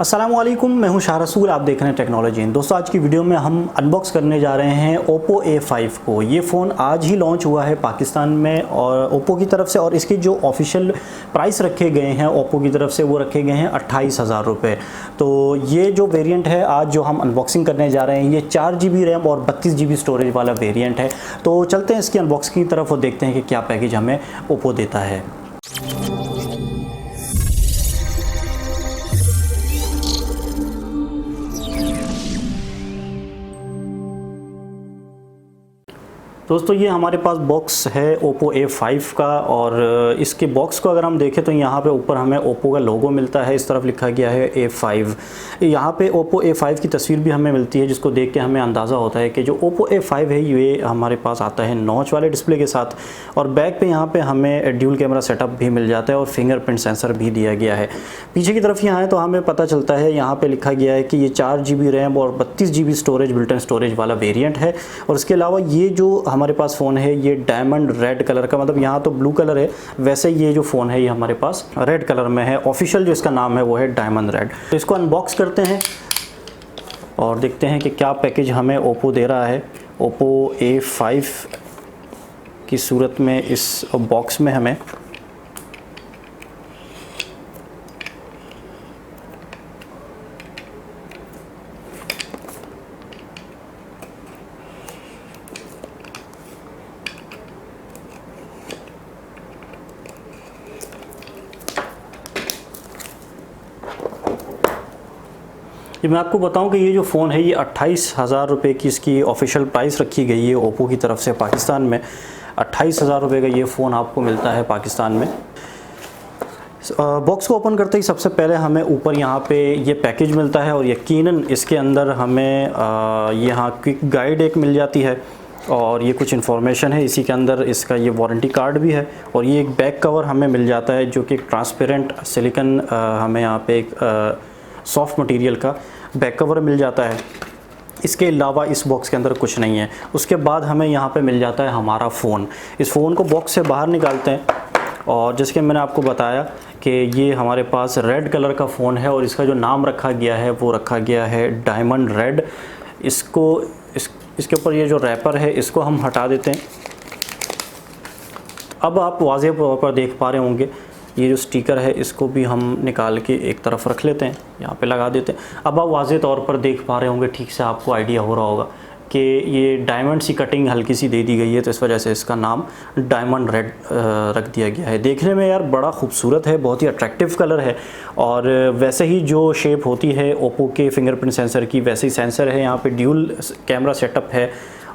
अस्सलामुअलैकुम, मैं हूं शाह रसूल। आप देख रहे हैं टेक्नोलॉजी। दोस्तों, आज की वीडियो में हम अनबॉक्स करने जा रहे हैं Oppo A5 को। ये फ़ोन आज ही लॉन्च हुआ है पाकिस्तान में और Oppo की तरफ से, और इसके जो ऑफिशियल प्राइस रखे गए हैं Oppo की तरफ से वो रखे गए हैं 28,000 रुपये। तो ये जो वेरिएंट है आज जो हम अनबॉक्सिंग करने जा रहे हैं, ये 4GB रैम और 32GB स्टोरेज वाला वेरिएंट है। तो चलते हैं इसकी अनबॉक्सिंग की तरफ और देखते हैं कि क्या पैकेज हमें Oppo देता है। दोस्तों, ये हमारे पास बॉक्स है Oppo A5 का, और इसके बॉक्स को अगर हम देखें तो यहाँ पे ऊपर हमें Oppo का लोगो मिलता है। इस तरफ लिखा गया है A5। यहाँ पे Oppo A5 की तस्वीर भी हमें मिलती है, जिसको देख के हमें अंदाज़ा होता है कि जो Oppo A5 है ये हमारे पास आता है नॉच वाले डिस्प्ले के साथ। और बैक पे यहाँ पे हमें ड्यूल कैमरा सेटअप भी मिल जाता है और फिंगरप्रिंट सेंसर भी दिया गया है। पीछे की तरफ यहाँ है तो हमें पता चलता है, यहाँ पर लिखा गया है कि ये 4GB रैम और 32GB storage built in storage वाला वेरियंट है। और इसके अलावा ये जो हमारे पास फ़ोन है ये डायमंड रेड कलर का, मतलब यहाँ तो ब्लू कलर है, वैसे ये जो फ़ोन है ये हमारे पास रेड कलर में है। ऑफिशियल जो इसका नाम है वो है डायमंड रेड। तो इसको अनबॉक्स करते हैं और देखते हैं कि क्या पैकेज हमें Oppo दे रहा है। Oppo A5 की सूरत में इस बॉक्स में हमें ये मैं आपको बताऊं कि ये जो फ़ोन है ये 28,000 रुपये की इसकी ऑफिशियल प्राइस रखी गई है Oppo की तरफ से पाकिस्तान में। 28,000 रुपये का ये फ़ोन आपको मिलता है पाकिस्तान में। बॉक्स को ओपन करते ही सबसे पहले हमें ऊपर यहाँ पे ये पैकेज मिलता है, और यकीनन इसके अंदर हमें यहाँ क्विक गाइड एक मिल जाती है और ये कुछ इन्फॉर्मेशन है। इसी के अंदर इसका ये वारंटी कार्ड भी है, और ये एक बैक कवर हमें मिल जाता है जो कि ट्रांसपेरेंट सिलिकन हमें यहाँ पे एक सॉफ्ट मटेरियल का बैक कवर मिल जाता है। इसके अलावा इस बॉक्स के अंदर कुछ नहीं है। उसके बाद हमें यहाँ पे मिल जाता है हमारा फ़ोन। इस फ़ोन को बॉक्स से बाहर निकालते हैं, और जैसे कि मैंने आपको बताया कि ये हमारे पास रेड कलर का फ़ोन है और इसका जो नाम रखा गया है वो रखा गया है डायमंड रेड। इसके ऊपर ये जो रैपर है इसको हम हटा देते हैं। अब आप वाज़ेह तौर पर देख पा रहे होंगे ये जो स्टिकर है इसको भी हम निकाल के एक तरफ रख लेते हैं, यहाँ पे लगा देते हैं। अब आप वाज़ेह तौर पर देख पा रहे होंगे, ठीक से आपको आइडिया हो रहा होगा कि ये डायमंड सी कटिंग हल्की सी दे दी गई है, तो इस वजह से इसका नाम डायमंड रेड रख दिया गया है। देखने में यार बड़ा खूबसूरत है, बहुत ही अट्रैक्टिव कलर है, और वैसे ही जो शेप होती है Oppo के फिंगरप्रिंट सेंसर की वैसे ही सेंसर है। यहाँ पे ड्यूल कैमरा सेटअप है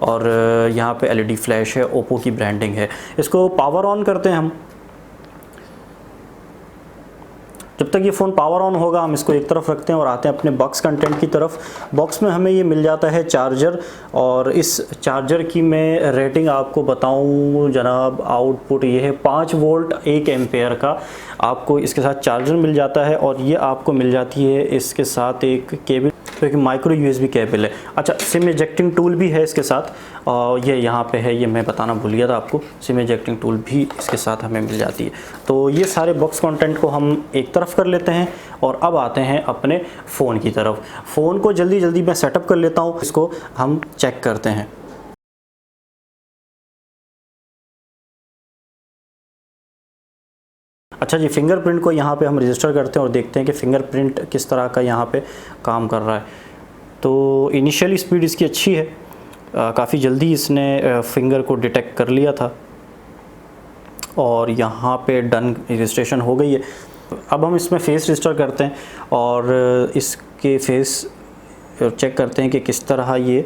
और यहाँ पे LED फ्लैश है, Oppo की ब्रांडिंग है। इसको पावर ऑन करते हैं हम। जब तक ये फ़ोन पावर ऑन होगा हम इसको एक तरफ रखते हैं और आते हैं अपने बॉक्स कंटेंट की तरफ। बॉक्स में हमें ये मिल जाता है चार्जर, और इस चार्जर की मैं रेटिंग आपको बताऊं जनाब, आउटपुट ये है 5 वोल्ट 1 एम्पेयर का आपको इसके साथ चार्जर मिल जाता है। और ये आपको मिल जाती है इसके साथ एक केबल, तो एक माइक्रो USB केबल है। अच्छा, सिम इजेक्टिंग टूल भी है इसके साथ, और ये यहाँ पे है, ये मैं बताना भूल गया था आपको, सिम इजेक्टिंग टूल भी इसके साथ हमें मिल जाती है। तो ये सारे बॉक्स कंटेंट को हम एक तरफ कर लेते हैं और अब आते हैं अपने फ़ोन की तरफ। फ़ोन को जल्दी जल्दी मैं सेटअप कर लेता हूँ, इसको हम चेक करते हैं। अच्छा जी, फिंगरप्रिंट को यहाँ पे हम रजिस्टर करते हैं और देखते हैं कि फ़िंगरप्रिंट किस तरह का यहाँ पे काम कर रहा है। तो इनिशियली स्पीड इसकी अच्छी है, काफ़ी जल्दी इसने फिंगर को डिटेक्ट कर लिया था, और यहाँ पे डन रजिस्ट्रेशन हो गई है। अब हम इसमें फेस रजिस्टर करते हैं और इसके फेस चेक करते हैं कि किस तरह ये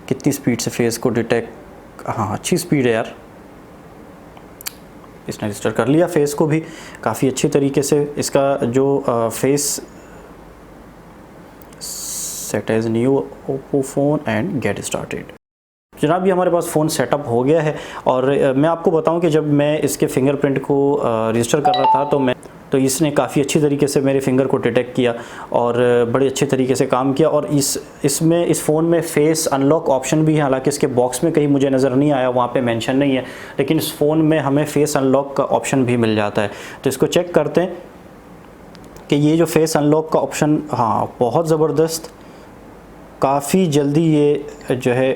कितनी स्पीड से फेस को डिटेक्ट। हाँ, अच्छी स्पीड है यार, इसने रजिस्टर कर लिया फेस को भी काफ़ी अच्छी तरीके से। इसका जो face set as new Oppo phone and get started. जनाब, ये हमारे पास फ़ोन सेटअप हो गया है, और मैं आपको बताऊं कि जब मैं इसके फिंगरप्रिंट को रजिस्टर कर रहा था तो इसने काफ़ी अच्छी तरीके से मेरे फिंगर को डिटेक्ट किया और बड़े अच्छे तरीके से काम किया। और इस फ़ोन में फेस अनलॉक ऑप्शन भी है, हालांकि इसके बॉक्स में कहीं मुझे नज़र नहीं आया, वहाँ पे मेंशन नहीं है, लेकिन इस फ़ोन में हमें फेस अनलॉक का ऑप्शन भी मिल जाता है। तो इसको चेक करते हैं कि ये जो फेस अनलॉक का ऑप्शन, हाँ बहुत ज़बरदस्त, काफ़ी जल्दी ये जो है,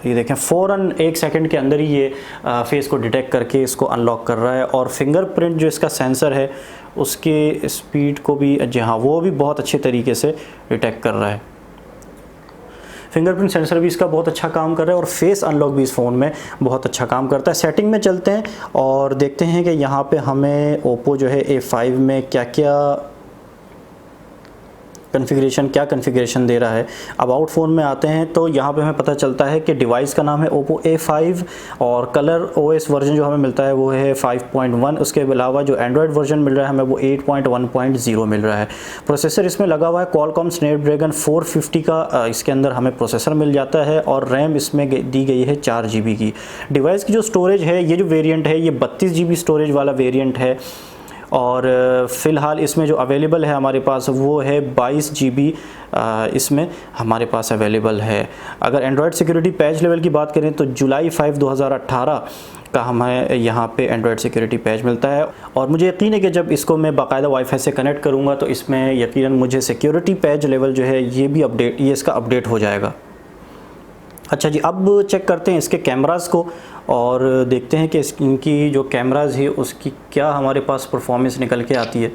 ये देखें फ़ौरन 1 सेकंड के अंदर ही ये फेस को डिटेक्ट करके इसको अनलॉक कर रहा है। और फिंगरप्रिंट जो इसका सेंसर है उसके स्पीड को भी, जी हाँ, वो भी बहुत अच्छे तरीके से डिटेक्ट कर रहा है। फिंगरप्रिंट सेंसर भी इसका बहुत अच्छा काम कर रहा है और फेस अनलॉक भी इस फ़ोन में बहुत अच्छा काम करता है। सेटिंग में चलते हैं और देखते हैं कि यहाँ पे हमें ओप्पो जो है A5 में क्या कन्फ़िगरेशन दे रहा है। अबाउट फ़ोन में आते हैं तो यहाँ पे हमें पता चलता है कि डिवाइस का नाम है ओप्पो A5 और कलर OS वर्जन जो हमें मिलता है वो है 5.1। उसके अलावा जो एंड्रॉयड वर्जन मिल रहा है हमें वो 8.1.0 मिल रहा है। प्रोसेसर इसमें लगा हुआ है Qualcomm Snapdragon 450 का, इसके अंदर हमें प्रोसेसर मिल जाता है और रैम इसमें दी गई है 4 GB की। डिवाइस की जो स्टोरेज है, ये जो वेरिएंट है ये 32 GB स्टोरेज वाला वेरिएंट है और फ़िलहाल इसमें जो अवेलेबल है हमारे पास वो है 22 GB इसमें हमारे पास अवेलेबल है। अगर एंड्रॉयड सिक्योरिटी पैच लेवल की बात करें तो जुलाई 5, 2018 का हमें यहाँ पे एंड्रॉयड सिक्योरिटी पैच मिलता है और मुझे यकीन है कि जब इसको मैं बाकायदा वाईफाई से कनेक्ट करूँगा तो इसमें यकीनन मुझे सिक्योरिटी पैच लेवल जो है ये इसका अपडेट हो जाएगा। अच्छा जी, अब चेक करते हैं इसके कैमरास को और देखते हैं कि इनकी जो कैमरास है उसकी क्या हमारे पास परफॉर्मेंस निकल के आती है।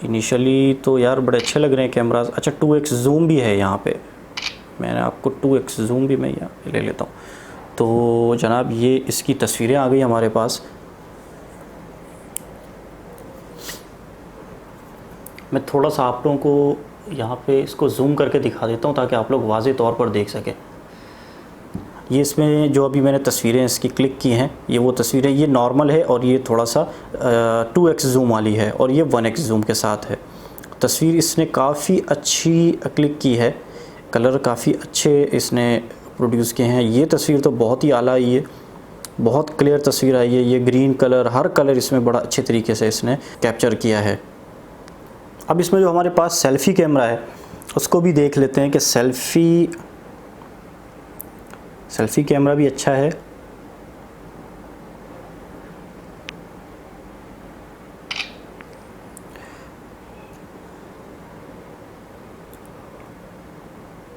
इनिशियली तो यार बड़े अच्छे लग रहे हैं कैमरास। अच्छा 2x जूम भी है यहाँ पे, मैंने आपको 2x जूम भी मैं यहाँ ले लेता हूँ। तो जनाब ये इसकी तस्वीरें आ गई हमारे पास। मैं थोड़ा सा आप लोगों को यहाँ पे इसको जूम करके दिखा देता हूँ ताकि आप लोग वाज़े तौर पर देख सकें। ये इसमें जो अभी मैंने तस्वीरें इसकी क्लिक की हैं, ये वो तस्वीरें, ये नॉर्मल है और ये थोड़ा सा 2x जूम वाली है और ये 1x जूम के साथ है। तस्वीर इसने काफ़ी अच्छी क्लिक की है, कलर काफ़ी अच्छे इसने प्रोड्यूस किए हैं। ये तस्वीर तो बहुत ही आला आई है, बहुत क्लियर तस्वीर आई है। ये ग्रीन कलर, हर कलर इसमें बड़ा अच्छे तरीके से इसने कैप्चर किया है। अब इसमें जो हमारे पास सेल्फ़ी कैमरा है उसको भी देख लेते हैं कि सेल्फ़ी कैमरा भी अच्छा है।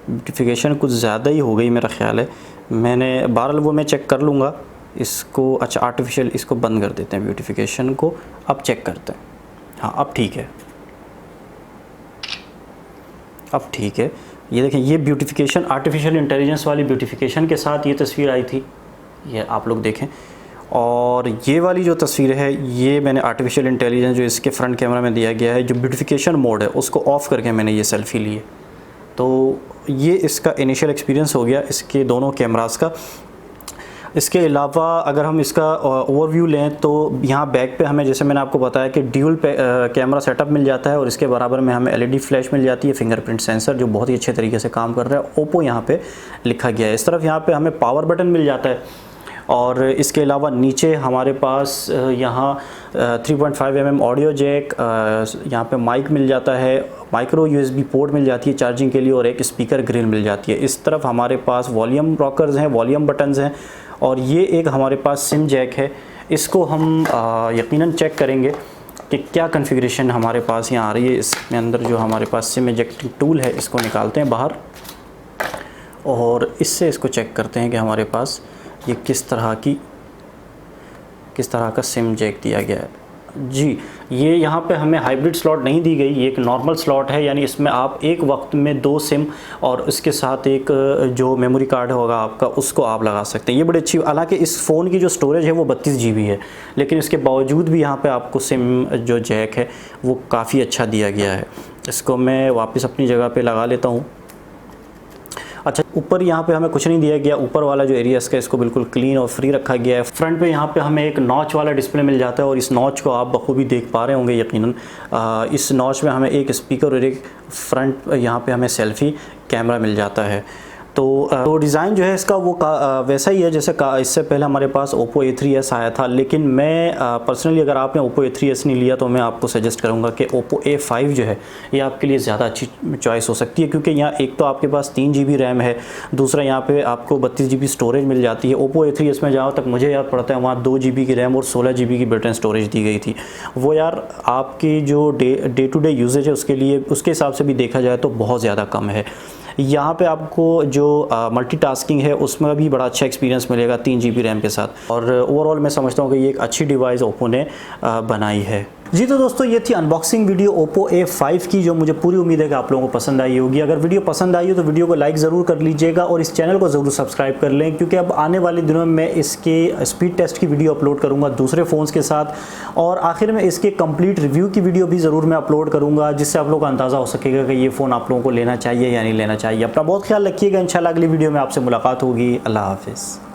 ब्यूटिफिकेशन कुछ ज़्यादा ही हो गई मेरा ख़्याल है, मैंने बहरहाल वो मैं चेक कर लूँगा इसको। अच्छा आर्टिफिशियल, इसको बंद कर देते हैं ब्यूटिफिकेशन को, अब चेक करते हैं। हाँ अब ठीक है, अब ठीक है। ये देखें, ये ब्यूटिफिकेशन आर्टिफिशियल इंटेलिजेंस वाली ब्यूटिफिकेशन के साथ ये तस्वीर आई थी, ये आप लोग देखें। और ये वाली जो तस्वीर है ये मैंने आर्टिफिशियल इंटेलिजेंस जो इसके फ्रंट कैमरा में दिया गया है, जो ब्यूटिफिकेशन मोड है उसको ऑफ़ करके मैंने ये सेल्फ़ी ली है। तो ये इसका इनिशियल एक्सपीरियंस हो गया इसके दोनों कैमरास का। इसके अलावा अगर हम इसका ओवरव्यू लें तो यहाँ बैक पे हमें, जैसे मैंने आपको बताया कि ड्यूल कैमरा सेटअप मिल जाता है और इसके बराबर में हमें LED फ्लैश मिल जाती है, फिंगरप्रिंट सेंसर जो बहुत ही अच्छे तरीके से काम कर रहा है। ओप्पो यहाँ पे लिखा गया है। इस तरफ यहाँ पे हमें पावर बटन मिल जाता है और इसके अलावा नीचे हमारे पास यहाँ 3.5 mm ऑडियो जैक, यहाँ पे माइक मिल जाता है, माइक्रो USB पोर्ट मिल जाती है चार्जिंग के लिए और एक स्पीकर ग्रिल मिल जाती है। इस तरफ हमारे पास वॉल्यूम रॉकर्स हैं, वॉल्यूम बटन्स हैं और ये एक हमारे पास सिम जैक है। इसको हम यकीनन चेक करेंगे कि क्या कॉन्फ़िगरेशन हमारे पास यहाँ आ रही है। इसमें अंदर जो हमारे पास सिम इजेक्टिंग टूल है इसको निकालते हैं बाहर और इससे इसको चेक करते हैं कि हमारे पास ये किस तरह का सिम जैक दिया गया है। जी, ये यहाँ पे हमें हाइब्रिड स्लॉट नहीं दी गई, ये एक नॉर्मल स्लॉट है, यानी इसमें आप एक वक्त में 2 सिम और उसके साथ एक जो मेमोरी कार्ड होगा आपका उसको आप लगा सकते हैं। ये बड़ी अच्छी, हालांकि इस फ़ोन की जो स्टोरेज है वो 32 GB है, लेकिन इसके बावजूद भी यहाँ पे आपको सिम जो जैक है वो काफ़ी अच्छा दिया गया है। इसको मैं वापस अपनी जगह पर लगा लेता हूँ। अच्छा, ऊपर यहाँ पे हमें कुछ नहीं दिया गया, ऊपर वाला जो एरिया इसका इसको बिल्कुल क्लीन और फ्री रखा गया है। फ्रंट पे यहाँ पे हमें एक नॉच वाला डिस्प्ले मिल जाता है और इस नॉच को आप बखूबी देख पा रहे होंगे यकीनन। इस नॉच में हमें एक स्पीकर और एक फ्रंट यहाँ पे हमें सेल्फ़ी कैमरा मिल जाता है। तो डिज़ाइन जो है इसका वो वैसा ही है जैसे इससे पहले हमारे पास Oppo A3s आया था, लेकिन मैं पर्सनली अगर आपने Oppo A3s नहीं लिया तो मैं आपको सजेस्ट करूँगा कि Oppo A5 जो है ये आपके लिए ज़्यादा अच्छी चॉइस हो सकती है, क्योंकि यहाँ एक तो आपके पास 3 GB रैम है, दूसरा यहाँ पे आपको 32 GB स्टोरेज मिल जाती है। Oppo A3s में जहाँ तक मुझे याद पड़ता है वहाँ 2 GB की रैम और 16 GB की बिल्ट इन स्टोरेज दी गई थी। वो यार आपकी जो डे टू डे यूजेज है उसके लिए, उसके हिसाब से भी देखा जाए तो बहुत ज़्यादा कम है। यहाँ पे आपको जो मल्टीटास्किंग है उसमें भी बड़ा अच्छा एक्सपीरियंस मिलेगा 3 GB रैम के साथ, और ओवरऑल मैं समझता हूँ कि ये एक अच्छी डिवाइस ओप्पो ने बनाई है। जी तो दोस्तों ये थी अनबॉक्सिंग वीडियो Oppo A5 की, जो मुझे पूरी उम्मीद है कि आप लोगों को पसंद आई होगी। अगर वीडियो पसंद आई हो तो वीडियो को लाइक ज़रूर कर लीजिएगा और इस चैनल को ज़रूर सब्सक्राइब कर लें, क्योंकि अब आने वाले दिनों में मैं इसके स्पीड टेस्ट की वीडियो अपलोड करूँगा दूसरे फ़ोन्स के साथ, और आखिर में इसके कंप्लीट रिव्यू की वीडियो भी ज़रूर मैं अपलोड करूँगा, जिससे आप लोगों को अंदाज़ा हो सकेगा कि ये फ़ोन आप लोगों को लेना चाहिए या नहीं लेना चाहिए। अपना बहुत ख्याल रखिएगा। इंशाल्लाह अगली वीडियो में आपसे मुलाकात होगी। अल्लाह हाफ़िज़।